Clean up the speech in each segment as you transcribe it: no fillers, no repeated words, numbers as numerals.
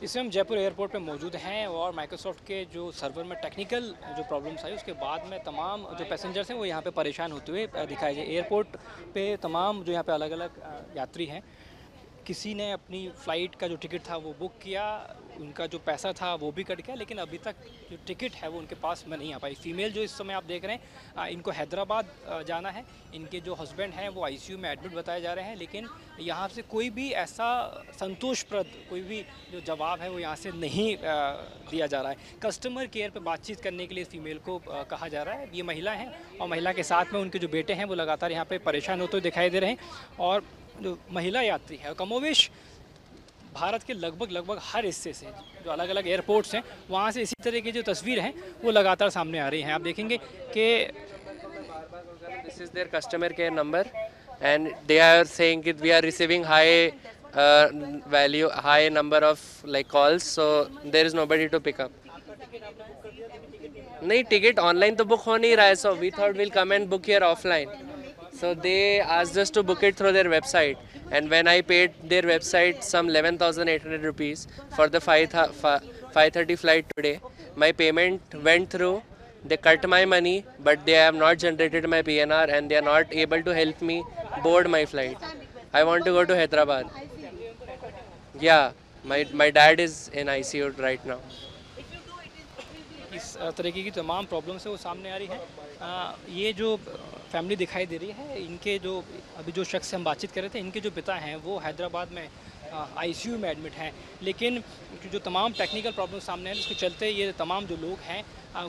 इस समय हम जयपुर एयरपोर्ट पे मौजूद हैं और माइक्रोसॉफ्ट के जो सर्वर में टेक्निकल जो प्रॉब्लम्स आई उसके बाद में तमाम जो पैसेंजर्स हैं वो यहाँ पे परेशान होते हुए दिखाई दे। एयरपोर्ट पे तमाम जो यहाँ पे अलग अलग यात्री हैं, किसी ने अपनी फ़्लाइट का जो टिकट था वो बुक किया, उनका जो पैसा था वो भी कट गया, लेकिन अभी तक जो टिकट है वो उनके पास में नहीं आ पाई। फ़ीमेल जो इस समय आप देख रहे हैं, इनको हैदराबाद जाना है। इनके जो हस्बैंड हैं वो आईसीयू में एडमिट बताए जा रहे हैं, लेकिन यहाँ से कोई भी ऐसा संतोषप्रद कोई भी जो जवाब है वो यहाँ से नहीं दिया जा रहा है। कस्टमर केयर पे बातचीत करने के लिए फ़ीमेल को कहा जा रहा है। ये महिला हैं और महिला के साथ में उनके जो बेटे हैं वो लगातार यहाँ पे परेशान होते हुए दिखाई दे रहे हैं। और जो महिला यात्री है कमोवेश भारत के लगभग हर हिस्से से जो अलग अलग एयरपोर्ट्स हैं वहाँ से इसी तरह की जो तस्वीर हैं वो लगातार सामने आ रही हैं। आप देखेंगे कि This is their customer care number, and they are saying that we are receiving high number of like calls, so there is nobody to pick up. नहीं, टिकट ऑनलाइन तो बुक हो नहीं रहा है, so we thought we'll come and book here offline. So they asked us to book it through their website, and when I paid their website some 11,800 rupees for the 5:30 flight today, my payment went through. They cut my money, but they have not generated my PNR, and they are not able to help me board my flight. I want to go to Hyderabad. Yeah, my dad is in ICU right now. इस तरीके की तमाम problems है वो सामने आ रही हैं। ये जो फैमिली दिखाई दे रही है, इनके जो अभी जो शख्स से हम बातचीत कर रहे थे, इनके जो पिता हैं वो हैदराबाद में आईसीयू में एडमिट हैं, लेकिन जो तमाम टेक्निकल प्रॉब्लम सामने हैं उसके चलते ये तमाम जो लोग हैं,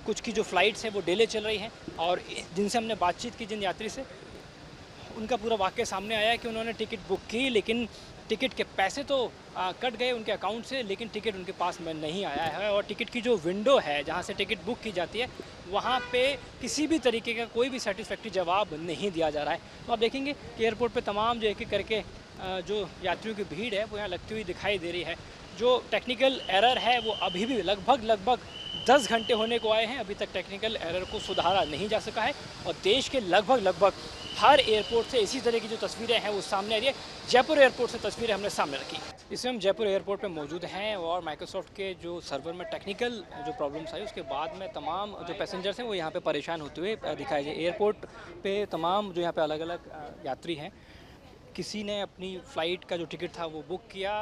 कुछ की जो फ़्लाइट्स हैं वो डिले चल रही हैं। और जिनसे हमने बातचीत की, जिन यात्री से, उनका पूरा वाक़या सामने आया है कि उन्होंने टिकट बुक की, लेकिन टिकट के पैसे तो कट गए उनके अकाउंट से, लेकिन टिकट उनके पास में नहीं आया है। और टिकट की जो विंडो है जहाँ से टिकट बुक की जाती है वहाँ पे किसी भी तरीके का कोई भी सेटिस्फैक्ट्री जवाब नहीं दिया जा रहा है। तो आप देखेंगे कि एयरपोर्ट पे तमाम जो एक एक करके जो यात्रियों की भीड़ है वो यहाँ लगती हुई दिखाई दे रही है। जो टेक्निकल एरर है वो अभी भी लगभग 10 घंटे होने को आए हैं, अभी तक टेक्निकल एरर को सुधारा नहीं जा सका है। और देश के लगभग हर एयरपोर्ट से इसी तरह की जो तस्वीरें हैं वो सामने आ रही है। जयपुर एयरपोर्ट से तस्वीरें हमने सामने रखी। इसमें हम जयपुर एयरपोर्ट पे मौजूद हैं और माइक्रोसॉफ्ट के जो सर्वर में टेक्निकल जो प्रॉब्लम्स आई उसके बाद में तमाम जो पैसेंजर्स हैं वो यहाँ पे परेशान होते हुए दिखाई दे। एयरपोर्ट पे तमाम जो यहाँ पे अलग अलग यात्री हैं, किसी ने अपनी फ़्लाइट का जो टिकट था वो बुक किया,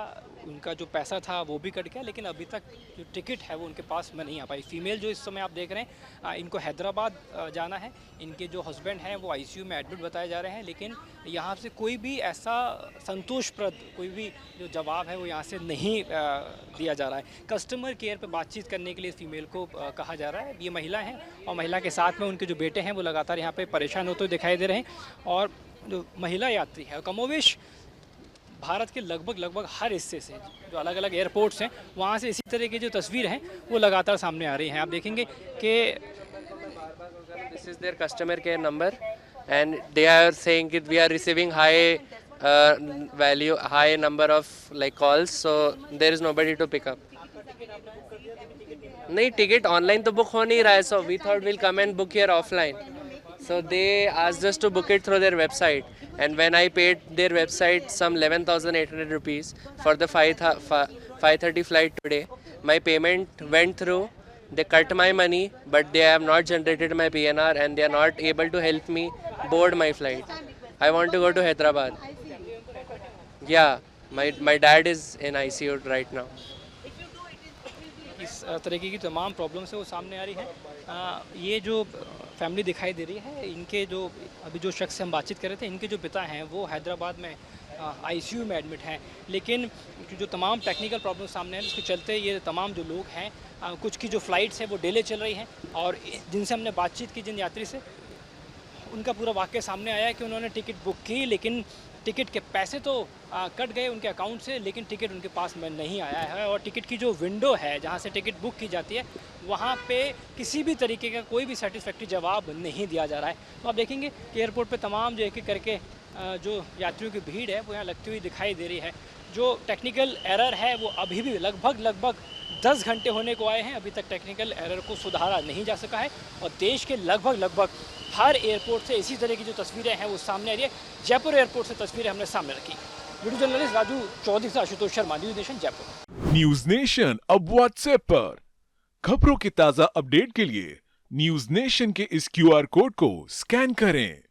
उनका जो पैसा था वो भी कट गया, लेकिन अभी तक जो टिकट है वो उनके पास में नहीं आ पाई। फ़ीमेल जो इस समय आप देख रहे हैं, इनको हैदराबाद जाना है। इनके जो हस्बैंड हैं वो आईसीयू में एडमिट बताए जा रहे हैं, लेकिन यहाँ से कोई भी ऐसा संतोषप्रद कोई भी जो जवाब है वो यहाँ से नहीं दिया जा रहा है। कस्टमर केयर पे बातचीत करने के लिए फ़ीमेल को कहा जा रहा है। ये महिला हैं और महिला के साथ में उनके जो बेटे हैं वो लगातार यहाँ पे परेशान होते हुए दिखाई दे रहे हैं। और जो महिला यात्री है कमोवेश भारत के लगभग हर हिस्से से जो अलग अलग एयरपोर्ट्स हैं वहाँ से इसी तरह की जो तस्वीर हैं वो लगातार सामने आ रही हैं। आप देखेंगे कि This is their customer care number, and they are saying that we are receiving high number of like calls, so there is nobody to pick up. नहीं, टिकट ऑनलाइन तो बुक हो नहीं रहा है, so we thought we'll come and book here offline. So they asked us to book it through their website, and when I paid their website some 11,800 rupees for the 5:30 flight today, my payment went through. They cut my money, but they have not generated my PNR, and they are not able to help me board my flight. I want to go to Hyderabad. Yeah, my dad is in ICU right now. इस तरीके की तमाम problems है वो सामने आ रही हैं। ये जो फैमिली दिखाई दे रही है, इनके जो अभी जो शख्स से हम बातचीत कर रहे थे, इनके जो पिता हैं वो हैदराबाद में आईसीयू में एडमिट हैं, लेकिन जो तमाम टेक्निकल प्रॉब्लम सामने हैं उसके चलते ये तमाम जो लोग हैं, कुछ की जो फ़्लाइट्स हैं वो डिले चल रही हैं। और जिनसे हमने बातचीत की, जिन यात्री से, उनका पूरा वाक़या सामने आया है कि उन्होंने टिकट बुक की, लेकिन टिकट के पैसे तो कट गए उनके अकाउंट से, लेकिन टिकट उनके पास में नहीं आया है। और टिकट की जो विंडो है जहाँ से टिकट बुक की जाती है वहाँ पे किसी भी तरीके का कोई भी सेटिस्फैक्ट्री जवाब नहीं दिया जा रहा है। तो आप देखेंगे कि एयरपोर्ट पे तमाम जो एक एक करके जो यात्रियों की भीड़ है वो यहाँ लगती हुई दिखाई दे रही है। जो टेक्निकल एरर है वो अभी भी लगभग 10 घंटे होने को आए हैं, अभी तक टेक्निकल एरर को सुधारा नहीं जा सका है। और देश के लगभग हर एयरपोर्ट से इसी तरह की जो तस्वीरें हैं वो सामने आ रही है। जयपुर एयरपोर्ट से तस्वीरें हमने सामने रखी। वीडियो जर्नलिस्ट राजू चौधरी से Ashutosh Sharma, news nation Jaipur. News nation अब व्हाट्सएप पर खबरों की ताजा अपडेट के लिए न्यूज नेशन के इस क्यूआर कोड को स्कैन करें।